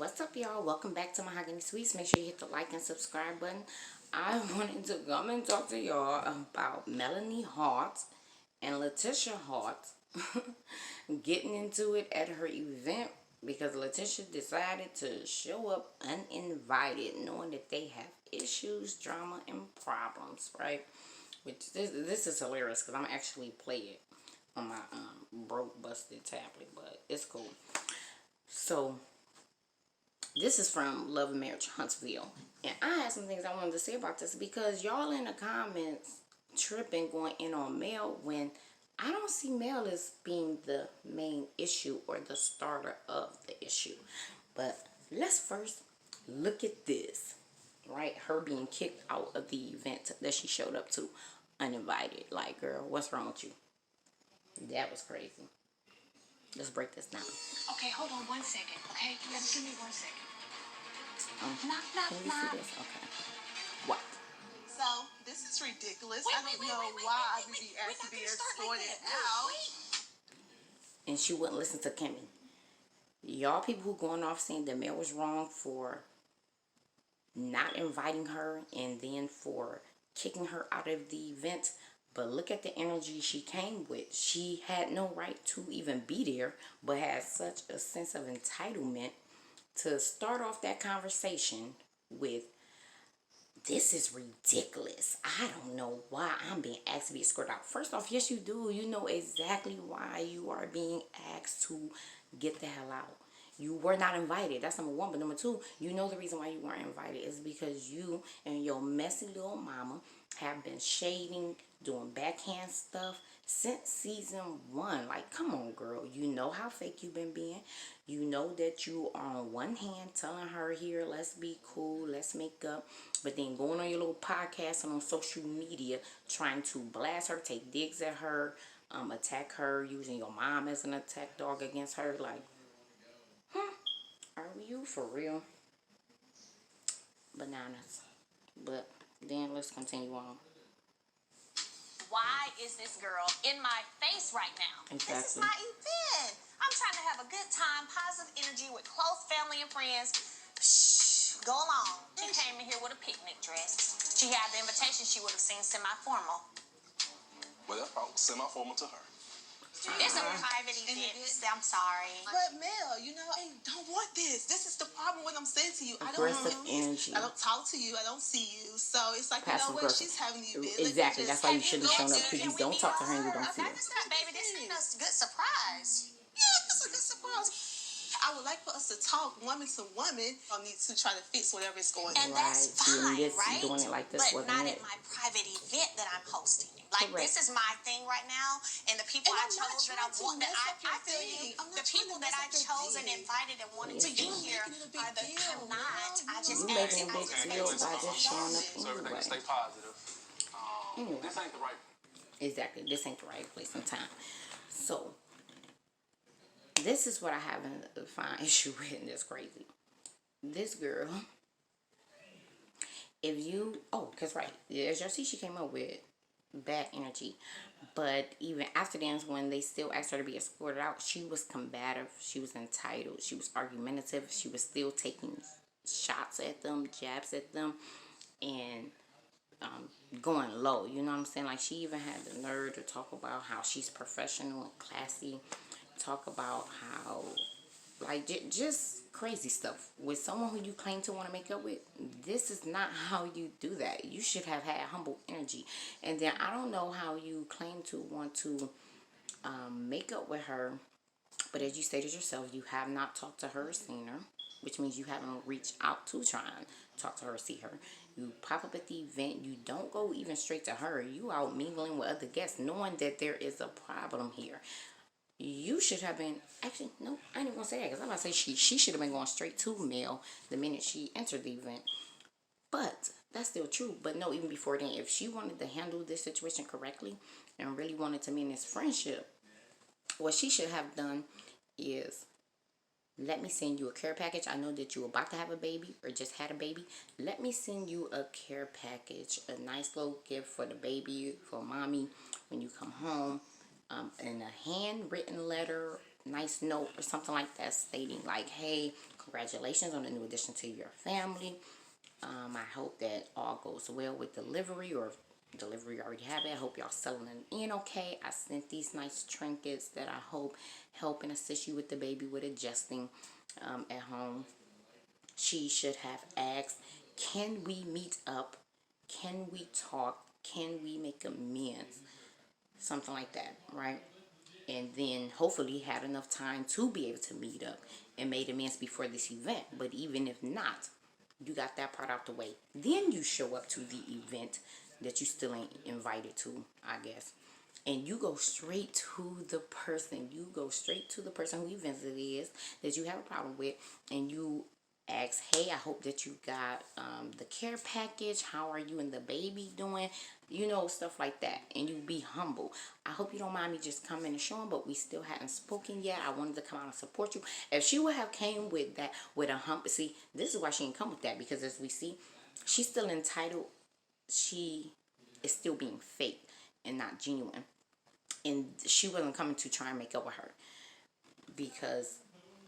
What's up, y'all? Welcome back to Mahogany Sweets. Make sure you hit the like and subscribe button. I wanted to come and talk to y'all about Melanie Hart and Letitia Hart getting into it at her event because Letitia decided to show up uninvited, knowing that they have issues, drama, and problems, right? Which this is hilarious because I'm actually play it on my broke busted tablet, but it's cool. So this is from Love and Marriage Huntsville. And I have some things I wanted to say about this because y'all in the comments tripping going in on Mel when I don't see Mel as being the main issue or the starter of the issue. But let's first look at this, right? Her being kicked out of the event that she showed up to uninvited. Like, girl, what's wrong with you? That was crazy. Let's break this down. Okay, hold on 1 second, okay? Just give me 1 second. Knock, Can you see this? Okay. What? So, this is ridiculous. I don't know why I would be asked to be escorted out. And she wouldn't listen to Kimmy. Y'all people who going off saying that Mel was wrong for not inviting her and then for kicking her out of the event. But look at the energy she came with. She had no right to even be there, but had such a sense of entitlement to start off that conversation with, this is ridiculous. I don't know why I'm being asked to be escorted out. First off, yes, you do. You know exactly why you are being asked to get the hell out. You were not invited. That's number one. But number two, you know the reason why you weren't invited is because you and your messy little mama have been shading, doing backhand stuff since season 1. Like, come on, girl. You know how fake you've been being. You know that you are on one hand telling her, here, let's be cool, let's make up. But then going on your little podcast and on social media trying to blast her, take digs at her, attack her, using your mom as an attack dog against her. Like, are you for real? Bananas. But then let's continue on. Why is this girl in my face right now? Exactly. This is my event. I'm trying to have a good time, positive energy with close family and friends. Shh, go along. She came in here with a picnic dress. She had the invitation she would have seen semi-formal. Well, that's probably semi-formal to her. It's a private event. I'm sorry. But Mel, you know, I don't want this. This is the problem. What I'm saying to you, Aggressive energy. I don't talk to you. I don't see you. So it's like, Passive you know what? aggressive. She's having you. Exactly. That's why you shouldn't have shown up, because you don't talk to her and you don't see her. Baby, this ain't a good surprise. Yeah, it's a good surprise. I would like for us to talk woman to woman. I need to try to fix whatever is going on. And that's fine, right? Doing it like this, but not it? at my private event that I'm hosting. Like, Correct. This is my thing right now, and the people I chose that I want, that I feel you, the people that I chose and invited and wanted to be here are the cannot. I just You making a big deal by just showing up So everything anyway. can stay positive. This ain't the right. Exactly. This ain't the right place and time. So this is what I have a fine issue with, and it's crazy. This girl, if you, because right, as y'all see, she came up with bad energy. But even after dance, when they still asked her to be escorted out, she was combative, she was entitled, she was argumentative, she was still taking shots at them, jabs at them, and going low, you know what I'm saying? Like, she even had the nerve to talk about how she's professional and classy, talk about how, like, just crazy stuff with someone who you claim to want to make up with. This is not how you do that. You should have had humble energy. And then I don't know how you claim to want to make up with her, but as you stated yourself, you have not talked to her or seen her, which means you haven't reached out to try and talk to her or see her. You pop up at the event, you don't go even straight to her. You out mingling with other guests, knowing that there is a problem here. You should have been, actually, no, I ain't even gonna say that, because I'm about to say she should have been going straight to Mel the minute she entered the event. But that's still true. But no, even before then, if she wanted to handle this situation correctly and really wanted to mend this friendship, what she should have done is, let me send you a care package. I know that you're about to have a baby or just had a baby. Let me send you a care package, a nice little gift for the baby, for mommy when you come home. And a handwritten letter, nice note or something like that stating like, hey, Congratulations on the new addition to your family. I hope that all goes well with delivery, or if delivery already have it. I hope y'all settling in okay. I sent these nice trinkets that I hope help and assist you with the baby with adjusting at home. She should have asked, can we meet up? Can we talk? Can we make amends? Something like that, right? And then hopefully had enough time to be able to meet up and made amends before this event. But even if not, you got that part out the way. Then you show up to the event that you still ain't invited to, I guess. And you go straight to the person. You go straight to the person who event it is that you have a problem with. And you ask, hey, I hope that you got the care package. How are you and the baby doing? You know, stuff like that. And you be humble. I hope you don't mind me just coming and showing, but we still hadn't spoken yet. I wanted to come out and support you. If she would have came with that, with a hump, see, this is why she didn't come with that, because as we see, she's still entitled. She is still being fake and not genuine. And she wasn't coming to try and make up with her, because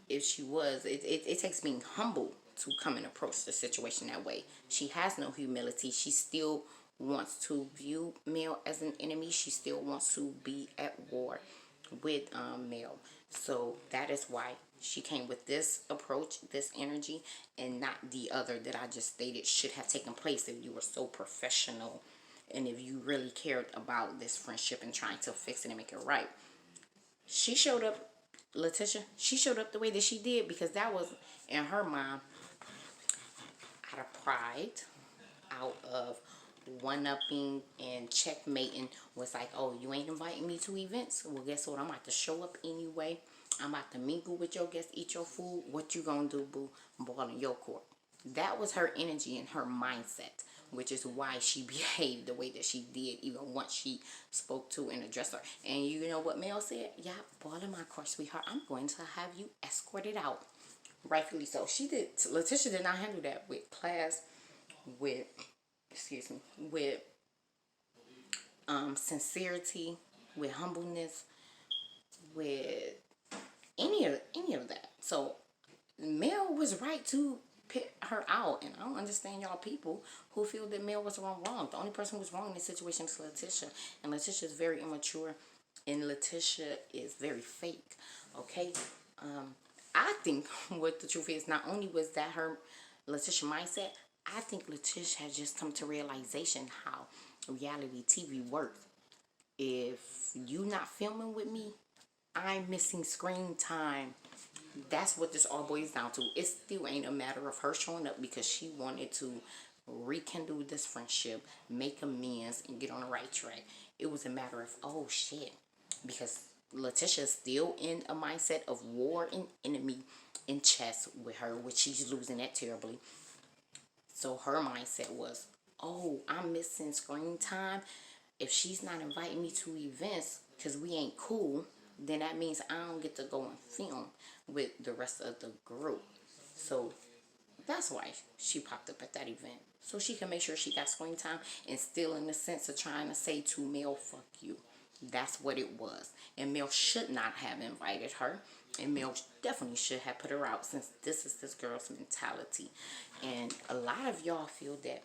if she was, it takes being humble to come and approach the situation that way. She has no humility. She still wants to view Mel as an enemy. She still wants to be at war with Mel. So that is why she came with this approach, this energy, and not the other that I just stated should have taken place if you were so professional and if you really cared about this friendship and trying to fix it and make it right. She showed up, Letitia, she showed up the way that she did because that was, in her mind, out of pride, out of one-upping and checkmating, was like, oh, you ain't inviting me to events? Well, guess what? I'm about to show up anyway. I'm about to mingle with your guests, eat your food. What you gonna do, boo? Ball in your court. That was her energy and her mindset, which is why she behaved the way that she did, even once she spoke to and addressed her. And you know what Mel said? Yeah, ball in my court, sweetheart. I'm going to have you escorted out. Rightfully so. She did. Letitia did not handle that with class, with, excuse me, with sincerity, with humbleness, with any of that. So Mel was right to pick her out, and I don't understand y'all people who feel that Mel was wrong. The only person who was wrong in this situation is Letitia, and Letitia is very immature, and Letitia is very fake. Okay, I think what the truth is, not only was that her Letitia mindset, I think Letitia has just come to realization how reality TV works. If you not filming with me, I'm missing screen time. That's what this all boils down to. It still ain't a matter of her showing up because she wanted to rekindle this friendship, make amends, and get on the right track. It was a matter of, oh shit, because Letitia is still in a mindset of war and enemy in chess with her, which she's losing that terribly. So her mindset was, oh, I'm missing screen time. If she's not inviting me to events because we ain't cool, then that means I don't get to go and film with the rest of the group. So that's why she popped up at that event. So she can make sure she got screen time, and still in the sense of trying to say to Mel, fuck you. That's what it was. And Mel should not have invited her. And Mel definitely should have put her out, since this is this girl's mentality. And a lot of y'all feel that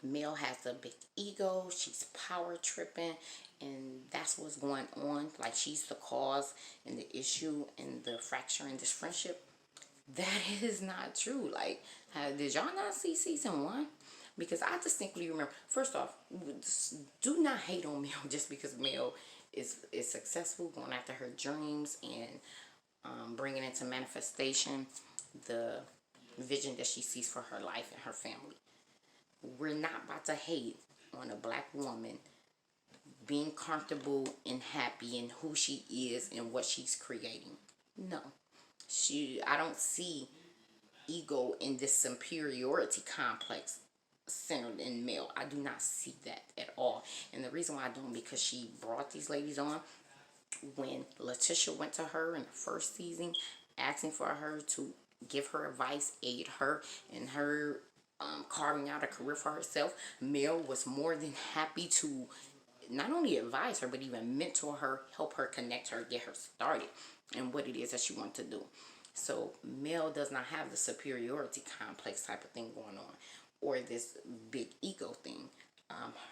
Mel has a big ego, she's power tripping, and that's what's going on. Like she's the cause and the issue and the fracture in this friendship. That is not true. Like, did y'all not see season 1? Because I distinctly remember, first off, do not hate on Mel just because Mel is successful, going after her dreams and bringing into manifestation the vision that she sees for her life and her family. We're not about to hate on a black woman being comfortable and happy in who she is and what she's creating. No. I don't see ego in this superiority complex centered in Mel. I do not see that at all. And the reason why I don't, because she brought these ladies on when Letitia went to her in the first season asking for her to give her advice, aid her in her carving out a career for herself. Mel was more than happy to not only advise her, but even mentor her, help her, connect her, get her started and what it is that she wanted to do. So Mel does not have the superiority complex type of thing going on, or this big ego thing.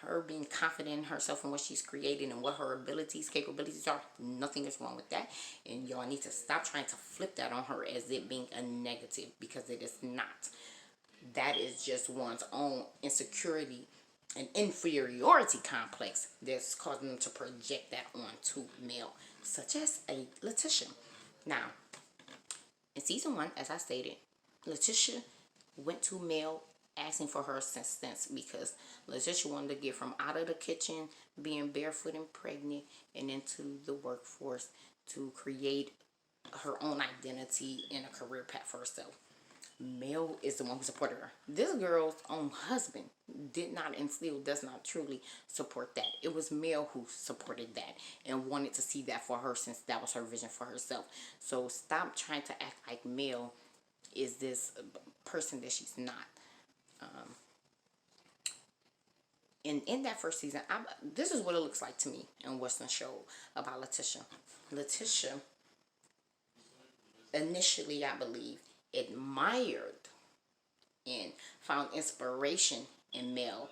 Her being confident in herself and what she's creating and what her abilities, capabilities are, nothing is wrong with that. And y'all need to stop trying to flip that on her as it being a negative, because it is not. That is just one's own insecurity and inferiority complex that's causing them to project that onto Mel, such as a Letitia. Now, in season 1, as I stated, Letitia went to Mel asking for her assistance because Letitia wanted to get from out of the kitchen, being barefoot and pregnant, and into the workforce to create her own identity and a career path for herself. Mel is the one who supported her. This girl's own husband did not and still does not truly support that. It was Mel who supported that and wanted to see that for her, since that was her vision for herself. So stop trying to act like Mel is this person that she's not. In that first season, this is what it looks like to me in Western show about Letitia. Letitia initially, I believe, admired and found inspiration in Mel,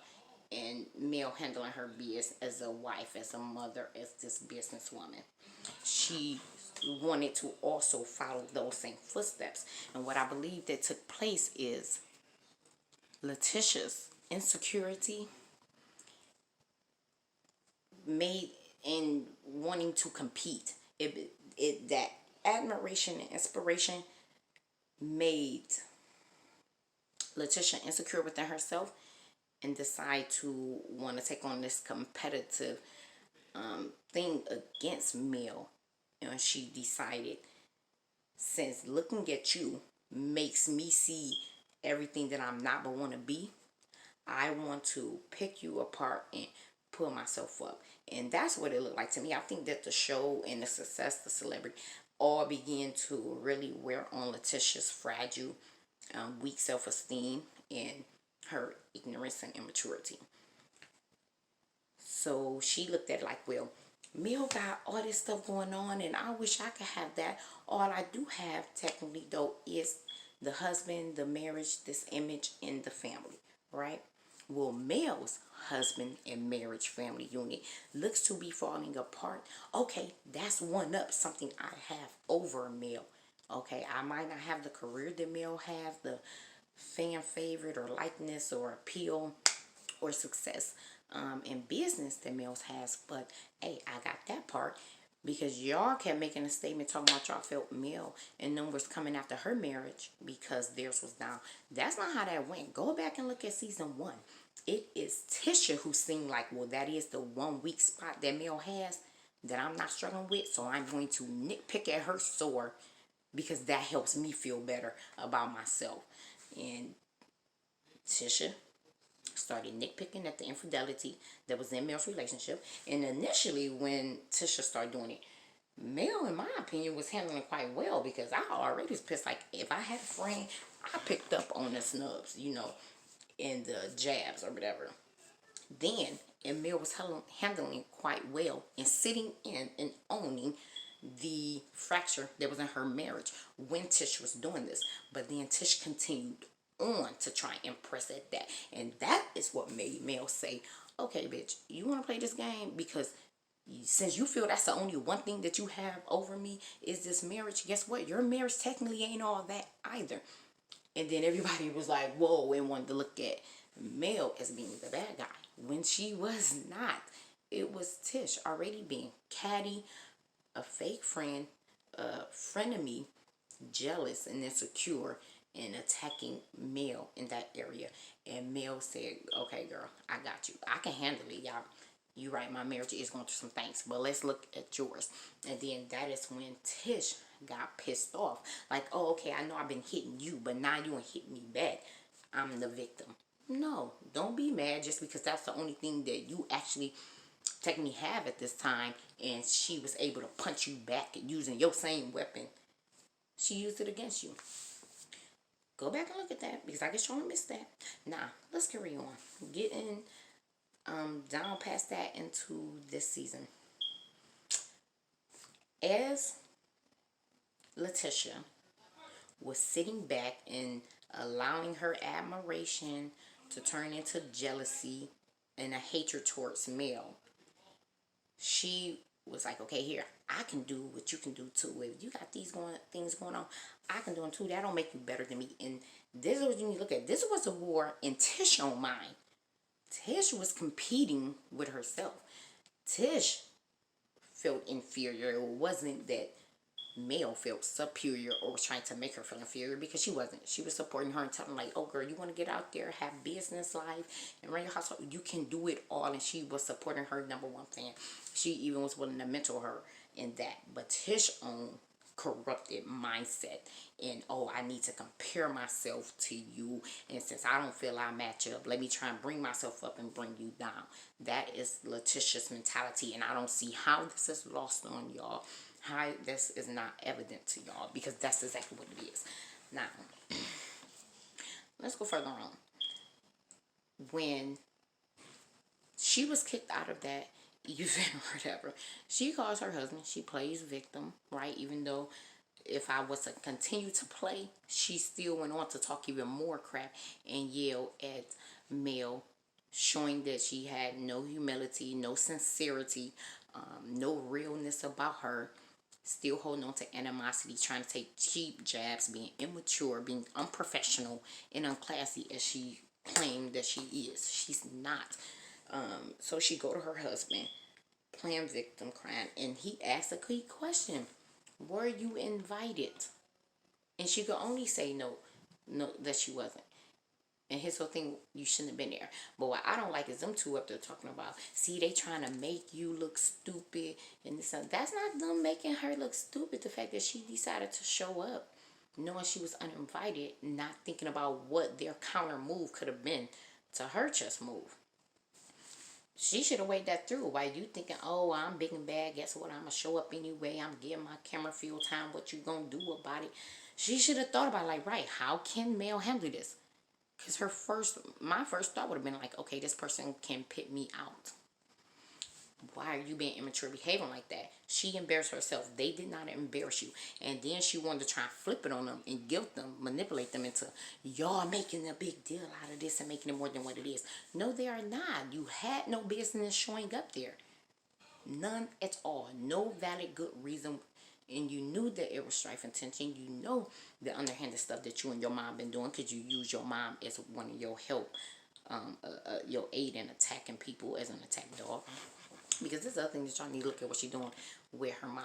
and Mel handling her business as a wife, as a mother, as this businesswoman. She wanted to also follow those same footsteps. And what I believe that took place is Leticia's insecurity made in wanting to compete. That admiration and inspiration made Letitia insecure within herself and decide to want to take on this competitive thing against Mel. And she decided, since looking at you makes me see everything that I'm not but want to be, I want to pick you apart and pull myself up. And that's what it looked like to me. I think that the show and the success, the celebrity, all began to really wear on Leticia's fragile, weak self-esteem and her ignorance and immaturity. So she looked at it like, well, Mel got all this stuff going on and I wish I could have that. All I do have technically though is the husband, the marriage, this image, and the family, right? Well, Mel's husband and marriage family unit looks to be falling apart. Okay, that's one up something I have over Mel. Okay, I might not have the career that Mel have, the fan favorite or likeness or appeal or success in business that Mills has, but hey, I got that part because y'all kept making a statement talking about y'all felt Mill and them was coming after her marriage because theirs was down. That's not how that went. Go back and look at season 1. It is Tisha who seemed like, well, that is the one weak spot that Mill has that I'm not struggling with, so I'm going to nitpick at her sore because that helps me feel better about myself. And Tisha started nitpicking at the infidelity that was in Mel's relationship. And initially, when Tisha started doing it, Mel, in my opinion, was handling quite well because I already was pissed. Like, if I had a friend, I picked up on the snubs, and the jabs or whatever. Then, and Mel was handling quite well and sitting in and owning the fracture that was in her marriage when Tish was doing this. But then Tish continued on to try and impress at that. And that is what made Mel say, okay, bitch, you want to play this game? Because since you feel that's the only one thing that you have over me is this marriage, guess what? Your marriage technically ain't all that either. And then everybody was like, whoa, and wanted to look at Mel as being the bad guy when she was not. It was Tish already being catty, a fake friend, a frenemy, jealous and insecure, and attacking Mel in that area. And Mel said, okay, girl, I got you. I can handle it, y'all. You right, my marriage is going through some things, but let's look at yours. And then that is when Tish got pissed off. Like, oh, okay, I know I've been hitting you, but now you want to hit me back. I'm the victim. No, don't be mad just because that's the only thing that you actually technically have at this time, and she was able to punch you back using your same weapon. She used it against you. Go back and look at that because I guess y'all missed that. Now, let's carry on. Getting down past that into this season. As Letitia was sitting back and allowing her admiration to turn into jealousy and a hatred towards Mel. She was like, okay, here, I can do what you can do too. If you got things going on, I can do them too. That don't make you better than me. And this is what you need to look at. This was a war in Tish on mind. Tish was competing with herself. Tish felt inferior. It wasn't that Mel felt superior or was trying to make her feel inferior, because she wasn't. She was supporting her and telling her, like, oh girl, you want to get out there, have business life, and run your household, you can do it all. And she was supporting her number one fan. She even was willing to mentor her in that. But Tish own corrupted mindset, and oh, I need to compare myself to you, and since I don't feel I match up, let me try and bring myself up and bring you down. That is Leticia's mentality, and I don't see how this is lost on y'all, how this is not evident to y'all, because that's exactly what it is. Now, let's go further on. When she was kicked out of that event or whatever, she calls her husband, she plays victim, right? Even though if I was to continue to play, she still went on to talk even more crap and yell at Mel, showing that she had no humility, no sincerity, no realness about her, still holding on to animosity, trying to take cheap jabs, being immature, being unprofessional and unclassy as she claimed that she is. She's not. So she go to her husband, playing victim, crying, and he asked a key question: were you invited? And she could only say no, that she wasn't. And his whole thing, you shouldn't have been there. But what I don't like is them two up there talking about, see, they trying to make you look stupid and this and that's not them making her look stupid. The fact that she decided to show up knowing she was uninvited, not thinking about what their counter move could have been to her chess move. She should have weighed that through. While you thinking, oh, I'm big and bad, guess what, I'm going to show up anyway, I'm getting my camera fuel time, what you going to do about it? She should have thought about, like, right, how can Mel handle this? Because my first thought would have been like, okay, this person can pit me out. Why are you being immature, behaving like that? She embarrassed herself. They did not embarrass you. And then she wanted to try and flip it on them and guilt them, manipulate them into, y'all making a big deal out of this and making it more than what it is. No, they are not. You had no business showing up there. None at all. No valid good reason. And you knew that it was strife and tension. You know the underhanded stuff that you and your mom been doing, because you use your mom as one of your help, your aid in attacking people as an attack dog. Because this other thing that y'all need to look at what she's doing with her mom.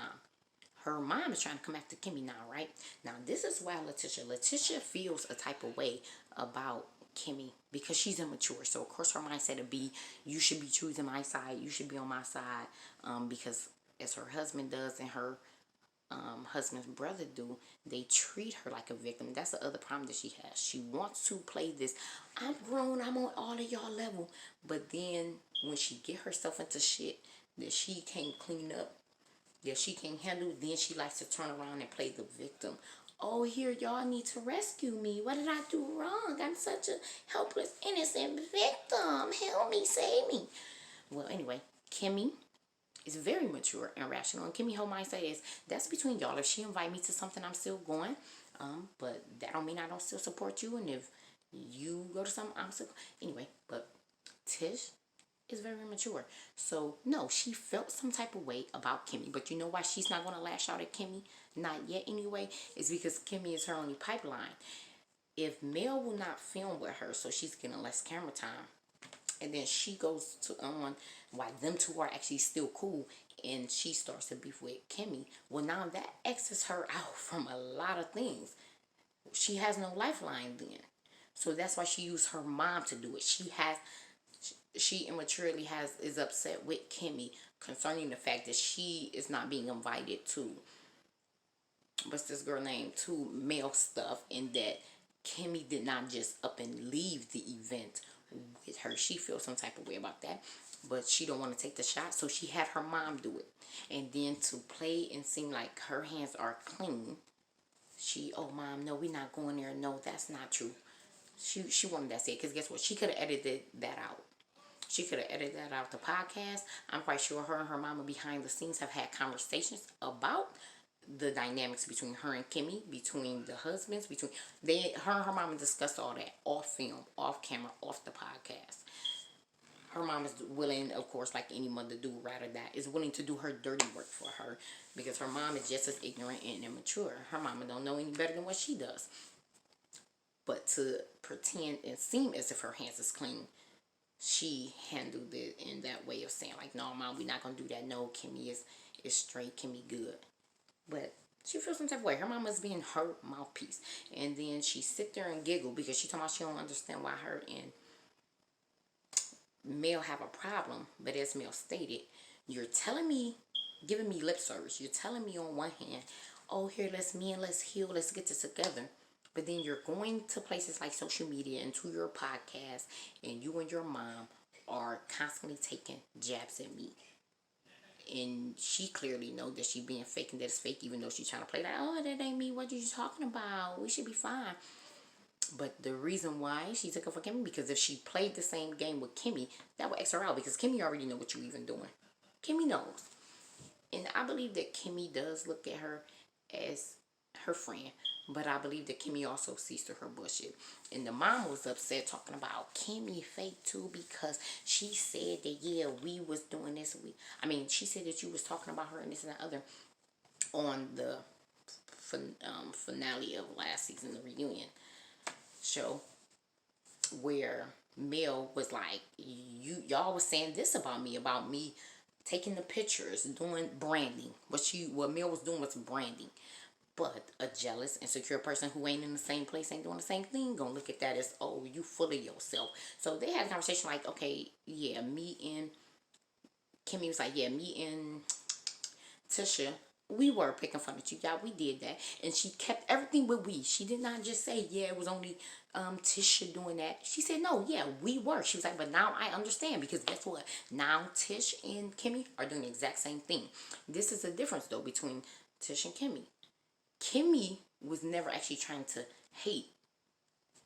Her mom is trying to come after Kimmy now, right? Now, this is why Letitia feels a type of way about Kimmy, because she's immature. So, of course, her mindset would be, you should be choosing my side. You should be on my side. Because as her husband does and her husband's brother do, they treat her like a victim. That's the other problem that she has. She wants to play this, I'm grown, I'm on all of y'all level. But then when she get herself into shit that she can't clean up, that she can't handle, then she likes to turn around and play the victim. Oh, here, y'all need to rescue me. What did I do wrong? I'm such a helpless, innocent victim. Help me, save me. Well, anyway, Kimmy is very mature and rational. And Kimmy, whole mindset is, that's between y'all. If she invite me to something, I'm still going. But that don't mean I don't still support you. And if you go to something, I'm still... Anyway, but Tish is very immature. So, no, she felt some type of way about Kimmy. But you know why she's not going to lash out at Kimmy? Not yet anyway. It's because Kimmy is her only pipeline. If Mel will not film with her, so she's getting less camera time, and then she goes to on why them two are actually still cool, and she starts to beef with Kimmy. Well, now that X's her out from a lot of things. She has no lifeline then. So that's why she used her mom to do it. She immaturely is upset with Kimmy concerning the fact that she is not being invited to, what's this girl name, to Mel stuff, and that Kimmy did not just up and leave the event with her. She feels some type of way about that, but she don't want to take the shot, so she had her mom do it. And then to play and seem like her hands are clean, oh mom, no, we're not going there. No, that's not true. She wanted that said, because guess what? She could have edited that out. She could have edited that out the podcast. I'm quite sure her and her mama behind the scenes have had conversations about the dynamics between her and Kimmy, between the husbands, between her and her mama discussed all that off film, off camera, off the podcast. Her mom is willing, of course, like any mother do, rather that is willing to do her dirty work for her, because her mom is just as ignorant and immature. Her mama don't know any better than what she does. But to pretend and seem as if her hands is clean, she handled it in that way of saying like, no, mom, we're not gonna do that. No, Kimmy is straight. Kimmy good. But she feels some type of way. Her mama's being her mouthpiece. And then she sit there and giggle because she talking about she don't understand why her and Mel have a problem. But as Mel stated, you're telling me, giving me lip service. You're telling me on one hand, oh, here, let's heal, let's get this together. But then you're going to places like social media and to your podcast, and you and your mom are constantly taking jabs at me. And she clearly knows that she being fake and that it's fake, even though she's trying to play like, oh, that ain't me. What are you talking about? We should be fine. But the reason why she took it for Kimmy, because if she played the same game with Kimmy, that would X her out, because Kimmy already know what you even doing. Kimmy knows. And I believe that Kimmy does look at her as her friend, but I believe that Kimmy also sees through her bullshit. And the mom was upset talking about Kimmy fake too, because she said that, yeah, we was doing this. She said that you was talking about her and this and that other on the finale of last season, the reunion show, where Mel was like, y'all was saying this about me taking the pictures, doing branding. What Mel was doing was branding. But a jealous, insecure person who ain't in the same place, ain't doing the same thing, gonna look at that as, oh, you full of yourself. So they had a conversation like, okay, yeah, me and Kimmy was like, yeah, me and Tisha, we were picking fun at you. Yeah, we did that. And she kept everything with we. She did not just say, yeah, it was only Tisha doing that. She said, no, yeah, we were. She was like, but now I understand, because guess what? Now Tish and Kimmy are doing the exact same thing. This is the difference, though, between Tish and Kimmy. Kimmy was never actually trying to hate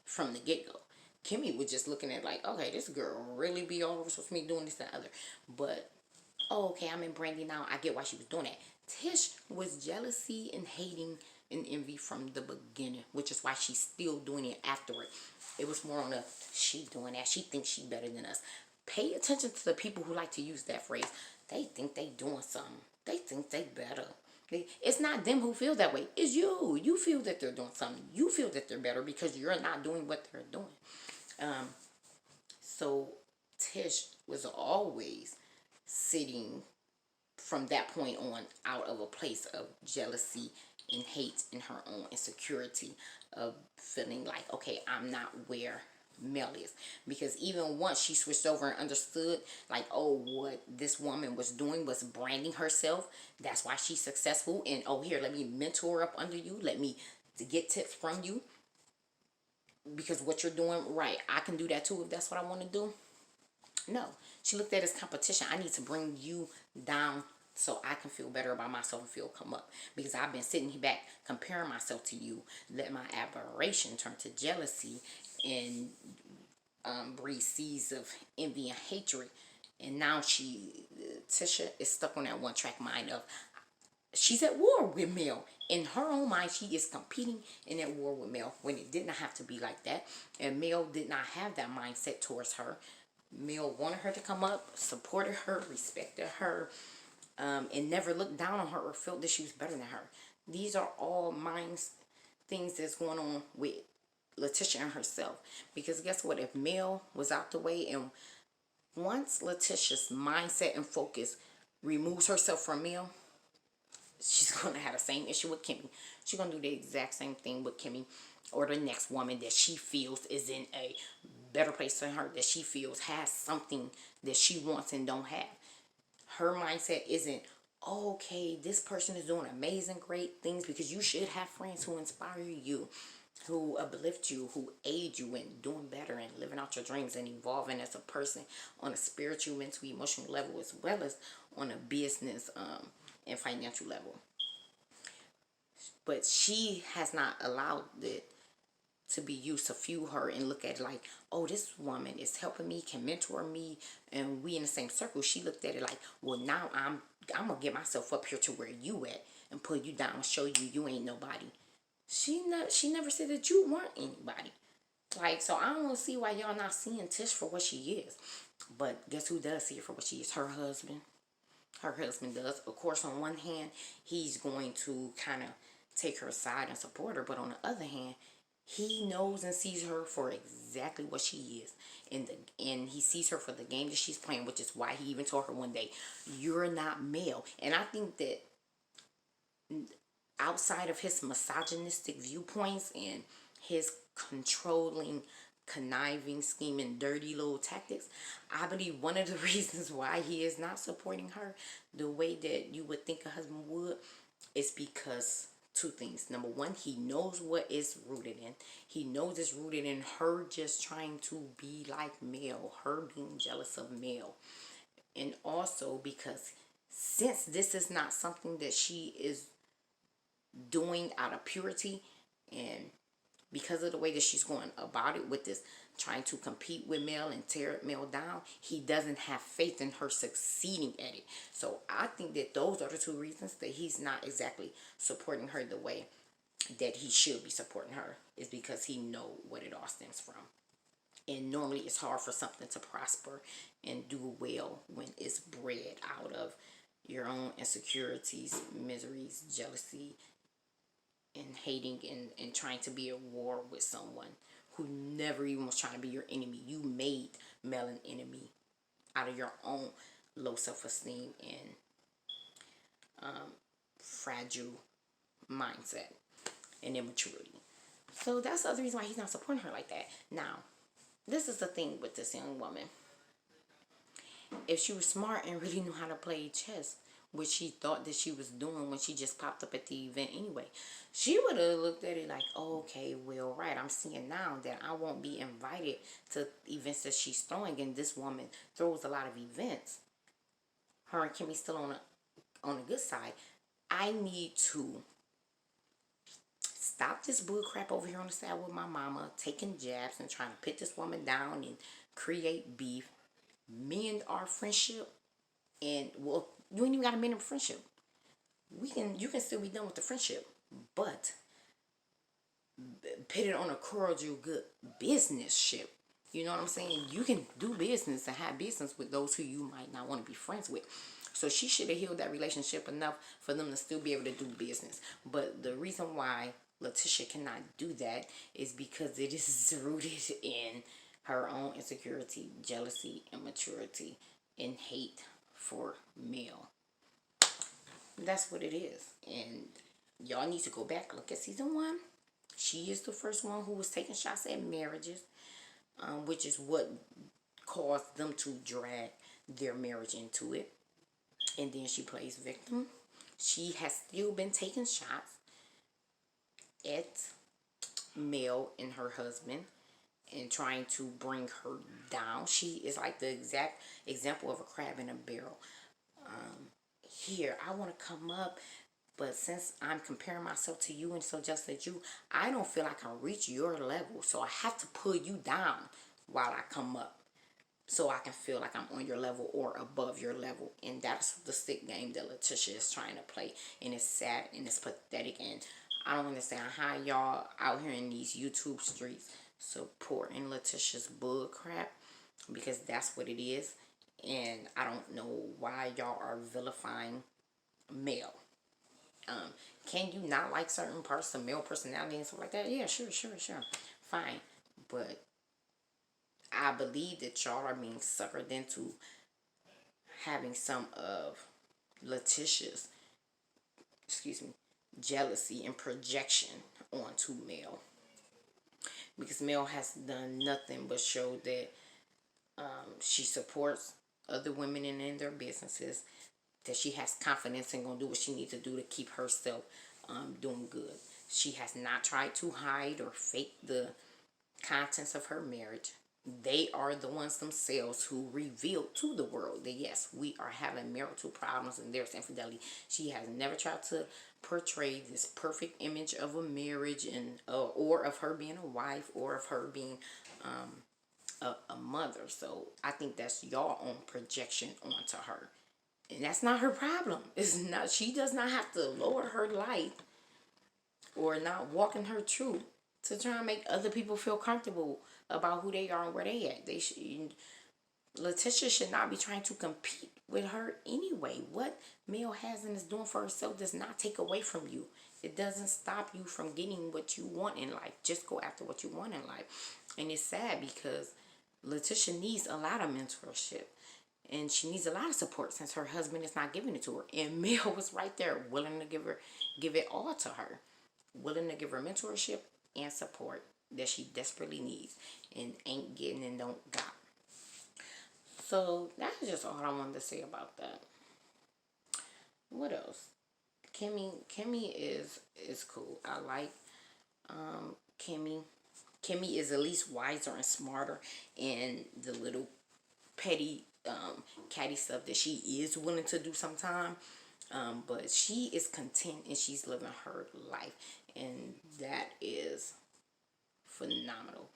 from the get-go. Kimmy was just looking at like, okay, this girl really be all over with me doing this and that other. But, oh, okay, I'm in Brandy now. I get why she was doing that. Tish was jealousy and hating and envy from the beginning, which is why she's still doing it afterward. It was more on she doing that. She thinks she better than us. Pay attention to the people who like to use that phrase. They think they doing something. They think they better. It's not them who feel that way. It's you. You feel that they're doing something. You feel that they're better because you're not doing what they're doing. So Tish was always sitting from that point on out of a place of jealousy and hate and her own insecurity of feeling like, okay, I'm not where Mel is. Because even once she switched over and understood like, oh, what this woman was doing was branding herself, that's why she's successful, and oh, here, let me mentor up under you, let me to get tips from you, because what you're doing, right, I can do that too if that's what I want to do. No, she looked at it as competition. I need to bring you down so I can feel better about myself and feel come up, because I've been sitting here back comparing myself to you. Let my admiration turn to jealousy and breathe seeds of envy and hatred. And now Tisha is stuck on that one track mind of she's at war with Mel. In her own mind, she is competing in that war with Mel, when it did not have to be like that. And Mel did not have that mindset towards her. Mel wanted her to come up, supported her, respected her, and never looked down on her or felt that she was better than her. These are all things that's going on with Letitia and herself. Because guess what? If Mel was out the way, and once Leticia's mindset and focus removes herself from Mel, she's going to have the same issue with Kimmy. She's going to do the exact same thing with Kimmy or the next woman that she feels is in a better place than her, that she feels has something that she wants and don't have. Her mindset isn't, oh, okay, this person is doing amazing, great things, because you should have friends who inspire you, who uplift you, who aid you in doing better and living out your dreams and evolving as a person on a spiritual, mental, emotional level, as well as on a business and financial level. But she has not allowed it to be used to fuel her and look at it like, oh, this woman is helping me, can mentor me, and we in the same circle. She looked at it like, well, now I'm I'm gonna get myself up here to where you at and put you down and show you ain't nobody. She never said that you weren't anybody. Like, so I don't see why y'all not seeing Tish for what she is. But guess who does see her for what she is? Her husband. Her husband does. Of course, on one hand, he's going to kind of take her side and support her. But on the other hand, he knows and sees her for exactly what she is. And he sees her for the game that she's playing, which is why he even told her one day, you're not male. And I think that outside of his misogynistic viewpoints and his controlling, conniving, scheming, dirty little tactics, I believe one of the reasons why he is not supporting her the way that you would think a husband would is because two things. Number one, he knows what it's rooted in. He knows it's rooted in her just trying to be like male, her being jealous of male. And also because since this is not something that she is doing out of purity, and because of the way that she's going about it with this trying to compete with male and tear male down, he doesn't have faith in her succeeding at it. So I think that those are the two reasons that he's not exactly supporting her the way that he should be supporting her, is because he know what it all stems from. And normally it's hard for something to prosper and do well when it's bred out of your own insecurities, miseries, jealousy, and hating and trying to be at war with someone who never even was trying to be your enemy. You made male an enemy out of your own low self-esteem and fragile mindset and immaturity. So that's the other reason why he's not supporting her like that. Now, this is the thing with this young woman. If she was smart and really knew how to play chess, which she thought that she was doing when she just popped up at the event anyway, she would have looked at it like, oh, okay, well, right, I'm seeing now that I won't be invited to events that she's throwing, and this woman throws a lot of events. Her and Kimmy still on the good side. I need to stop this bull crap over here on the side with my mama, taking jabs and trying to put this woman down and create beef, mend our friendship, and, well, you ain't even got to mend a friendship. You can still be done with the friendship, but put it on a cordial, good business ship. You know what I'm saying? You can do business and have business with those who you might not want to be friends with. So she should have healed that relationship enough for them to still be able to do business. But the reason why Letitia cannot do that is because it is rooted in her own insecurity, jealousy, immaturity, and hate for male. That's what it is. And y'all need to go back, look at season 1. She is the first one who was taking shots at marriages, which is what caused them to drag their marriage into it. And then she plays victim. She has still been taking shots at male and her husband and trying to bring her down. She is like the exact example of a crab in a barrel. Here, I want to come up, but since I'm comparing myself to you and so just as you, I don't feel like I can reach your level. So I have to pull you down while I come up, so I can feel like I'm on your level or above your level. And that's the stick game that Letitia is trying to play. And it's sad and it's pathetic. And I don't understand how y'all out here in these YouTube streets supporting Letitia's bull crap, because that's what it is. And I don't know why y'all are vilifying male. Can you not like certain parts of male personality and stuff like that? Yeah, sure. Fine. But I believe that y'all are being suckered into having some of Letitia's, jealousy and projection onto male. Because male has done nothing but show that she supports other women in their businesses, that she has confidence and gonna do what she needs to do to keep herself doing good. She has not tried to hide or fake the contents of her marriage. They are the ones themselves who revealed to the world that yes, we are having marital problems and there's infidelity. She has never tried to portray this perfect image of a marriage and or of her being a wife or of her being a mother. So I think that's y'all own projection onto her. And that's not her problem. It's not. She does not have to lower her light or not walk in her truth to try and make other people feel comfortable about who they are and where they at. They should. Letitia should not be trying to compete with her anyway. What Mel has and is doing for herself does not take away from you. It doesn't stop you from getting what you want in life. Just go after what you want in life. And it's sad because Letitia needs a lot of mentorship. And she needs a lot of support since her husband is not giving it to her. And Mel was right there willing to give it all to her. Willing to give her mentorship and support that she desperately needs and ain't getting and don't got. So that's just all I wanted to say about that. What else? Kimmy is cool. I like Kimmy. Kimmy is at least wiser and smarter in the little petty catty stuff that she is willing to do sometime. But she is content and she's living her life, and that is phenomenal.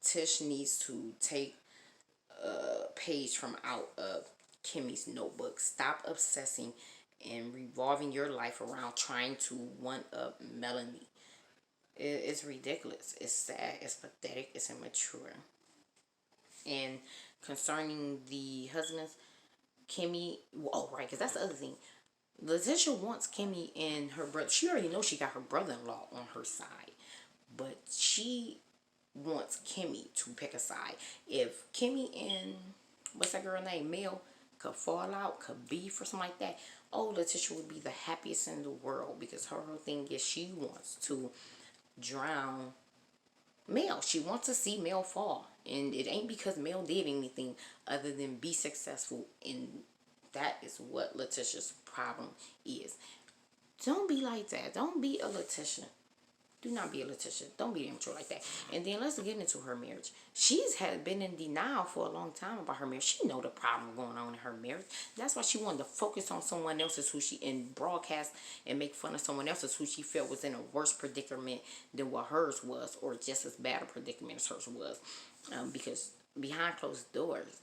Tish needs to take a page from out of Kimmy's notebook. Stop obsessing and revolving your life around trying to one up Melanie. It's ridiculous. It's sad. It's pathetic. It's immature. And concerning the husbands, Kimmy, oh right, because that's the other thing. Letitia wants Kimmy and her brother. She already knows she got her brother-in-law on her side, but she wants Kimmy to pick a side. If Kimmy and what's that girl name, Mel, could fall out, could beef or something like that, oh, Letitia would be the happiest in the world, because her whole thing is she wants to drown Mel. She wants to see Mel fall, and it ain't because Mel did anything other than be successful, and that is what Letitia's problem is. Don't be like that. Don't be a Letitia. Do not be a Letitia. Don't be immature like that. And then let's get into her marriage. She's had been in denial for a long time about her marriage. She know the problem going on in her marriage. That's why she wanted to focus on someone else's who she and broadcast and make fun of someone else's who she felt was in a worse predicament than what hers was, or just as bad a predicament as hers was. Because behind closed doors,